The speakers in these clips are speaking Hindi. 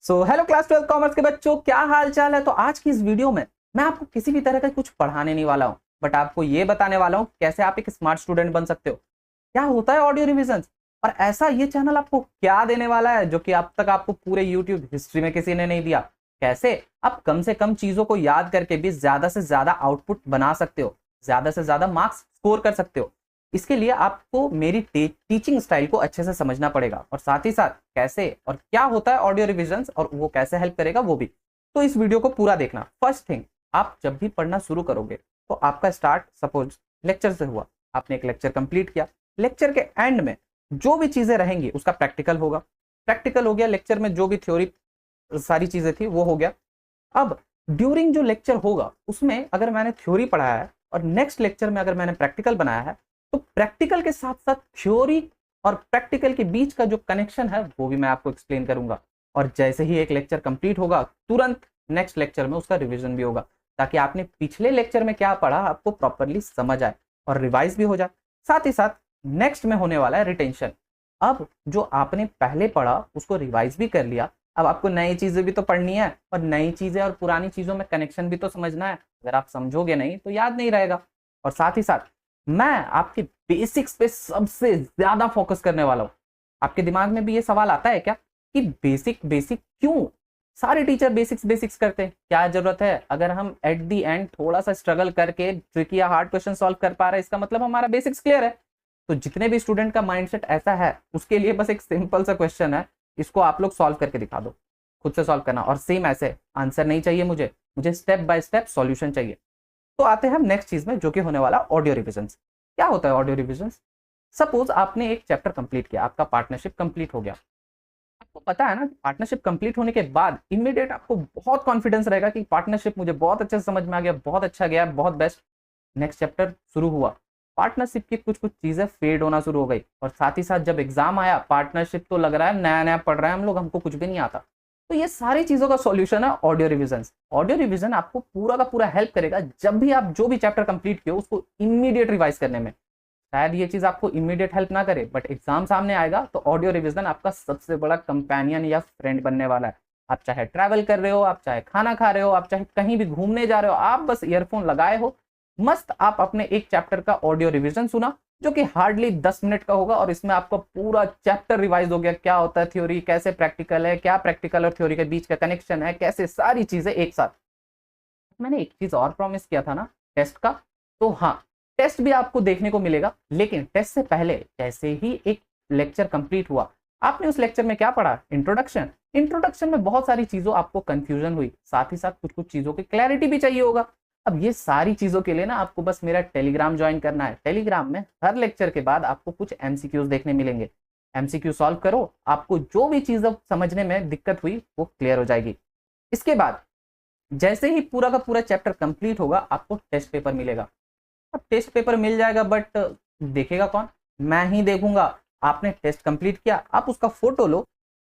हेलो क्लास 12 कॉमर्स के बच्चों, क्या हाल चाल है। तो आज की इस वीडियो में मैं आपको किसी भी तरह का कुछ पढ़ाने नहीं वाला हूं, बट आपको ये बताने वाला हूं कैसे आप एक स्मार्ट स्टूडेंट बन सकते हो, क्या होता है ऑडियो रिविजन, और ऐसा ये चैनल आपको क्या देने वाला है जो कि अब तक आपको पूरे यूट्यूब हिस्ट्री में किसी ने नहीं दिया। कैसे आप कम से कम चीजों को याद करके भी ज्यादा से ज्यादा आउटपुट बना सकते हो, ज्यादा से ज्यादा मार्क्स स्कोर कर सकते हो। इसके लिए आपको मेरी टीचिंग स्टाइल को अच्छे से समझना पड़ेगा, और साथ ही साथ कैसे और क्या होता है ऑडियो रिविजन और वो कैसे हेल्प करेगा वो भी। तो इस वीडियो को पूरा देखना। फर्स्ट थिंग, आप जब भी पढ़ना शुरू करोगे तो आपका स्टार्ट सपोज लेक्चर से हुआ, आपने एक लेक्चर कंप्लीट किया, लेक्चर के एंड में जो भी चीजें रहेंगी उसका प्रैक्टिकल होगा। प्रैक्टिकल हो गया, लेक्चर में जो भी थ्योरी सारी चीजें थी वो हो गया। अब ड्यूरिंग जो लेक्चर होगा उसमें अगर मैंने थ्योरी पढ़ाया है और नेक्स्ट लेक्चर में अगर मैंने प्रैक्टिकल बनाया है, तो प्रैक्टिकल के साथ साथ थ्योरी और प्रैक्टिकल के बीच का जो कनेक्शन है वो भी मैं आपको एक्सप्लेन करूंगा। और जैसे ही एक लेक्चर कंप्लीट होगा तुरंत नेक्स्ट लेक्चर में उसका रिवीजन भी होगा, ताकि आपने पिछले लेक्चर में क्या पढ़ा आपको प्रॉपरली समझ आए और रिवाइज भी हो जाए। साथ ही साथ नेक्स्ट में होने वाला है रिटेंशन। अब जो आपने पहले पढ़ा उसको रिवाइज भी कर लिया, अब आपको नई चीजें भी तो पढ़नी है, और नई चीजें और पुरानी चीजों में कनेक्शन भी तो समझना है। अगर आप समझोगे नहीं तो याद नहीं रहेगा। और साथ ही साथ मैं आपके बेसिक्स पे सबसे ज्यादा फोकस करने वाला हूं। आपके दिमाग में भी ये सवाल आता है क्या कि बेसिक बेसिक क्यों? सारे टीचर बेसिक्स बेसिक्स करते हैं, क्या जरूरत है? अगर हम एट दी एंड थोड़ा सा स्ट्रगल करके ट्रिकी या हार्ड क्वेश्चन सॉल्व कर पा रहे हैं, इसका मतलब हमारा बेसिक्स क्लियर है। तो जितने भी स्टूडेंट का माइंडसेट ऐसा है उसके लिए बस एक सिंपल सा क्वेश्चन है, इसको आप लोग सॉल्व करके दिखा दो, खुद से सॉल्व करना। और सेम ऐसे आंसर नहीं चाहिए मुझे, मुझे स्टेप बाय स्टेप सॉल्यूशन चाहिए। तो आते हैं हम नेक्स्ट चीज में जो कि होने वाला ऑडियो रिविजन। क्या होता है ऑडियो रिविजन? सपोज आपने एक चैप्टर कंप्लीट किया, आपका पार्टनरशिप कंप्लीट हो गया। आपको पता है ना कि पार्टनरशिप कंप्लीट होने के बाद इमीडिएट आपको बहुत कॉन्फिडेंस रहेगा कि पार्टनरशिप मुझे बहुत अच्छे से समझ में आ गया, बहुत अच्छा गया, बहुत बेस्ट। नेक्स्ट चैप्टर शुरू हुआ, पार्टनरशिप की कुछ कुछ चीजें फेड होना शुरू हो गई, और साथ ही साथ जब एग्जाम आया पार्टनरशिप तो लग रहा है नया नया पढ़ रहे हैं हम लोग, हमको कुछ भी नहीं आता। तो ये सारी चीजों का सॉल्यूशन है ऑडियो रिविजन। ऑडियो रिविजन आपको पूरा का पूरा हेल्प करेगा जब भी आप जो भी चैप्टर कंप्लीट किए उसको इमीडिएट रिवाइज करने में। शायद ये चीज आपको इमीडिएट हेल्प ना करे, बट एग्जाम सामने आएगा तो ऑडियो रिविजन आपका सबसे बड़ा कंपेनियन या फ्रेंड बनने वाला है। आप चाहे ट्रैवल कर रहे हो, आप चाहे खाना खा रहे हो, आप चाहे कहीं भी घूमने जा रहे हो, आप बस ईयरफोन लगाए हो, मस्त आप अपने एक चैप्टर का ऑडियो रिवीजन सुना, जो कि हार्डली 10 मिनट का होगा, और इसमें आपका पूरा चैप्टर रिवाइज हो गया। क्या होता है थ्योरी, कैसे प्रैक्टिकल है, क्या प्रैक्टिकल और थ्योरी के बीच का कनेक्शन है, कैसे सारी चीजें एक साथ। मैंने एक चीज और प्रॉमिस किया था ना, टेस्ट का। तो हाँ, टेस्ट भी आपको देखने को मिलेगा, लेकिन टेस्ट से पहले जैसे ही एक लेक्चर कंप्लीट हुआ, आपने उस लेक्चर में क्या पढ़ा? इंट्रोडक्शन। इंट्रोडक्शन में बहुत सारी चीजों आपको कंफ्यूजन हुई, साथ ही साथ कुछ कुछ चीजों की क्लैरिटी भी चाहिए होगा। अब ये सारी चीजों के लिए ना आपको बस मेरा टेलीग्राम ज्वाइन करना है। टेलीग्राम में हर लेक्चर के बाद आपको कुछ एमसीक्यूज देखने मिलेंगे। एमसीक्यू सॉल्व करो, आपको जो भी चीज समझने में दिक्कत हुई वो क्लियर हो जाएगी। इसके बाद जैसे ही पूरा का पूरा चैप्टर कंप्लीट होगा आपको टेस्ट पेपर मिलेगा। अब टेस्ट पेपर मिल जाएगा, बट देखेगा कौन? मैं ही देखूंगा। आपने टेस्ट कंप्लीट किया, आप उसका फोटो लो,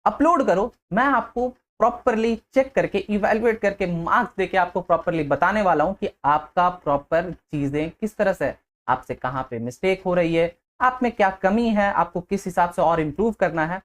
अपलोड करो, मैं आपको प्रॉपरली चेक करके इवैल्यूएट करके मार्क्स देके आपको प्रॉपरली बताने वाला हूं कि आपका प्रॉपर चीजें किस तरह से, आपसे कहां पे मिस्टेक हो रही है, आप में क्या कमी है, आपको किस हिसाब से और इंप्रूव करना है।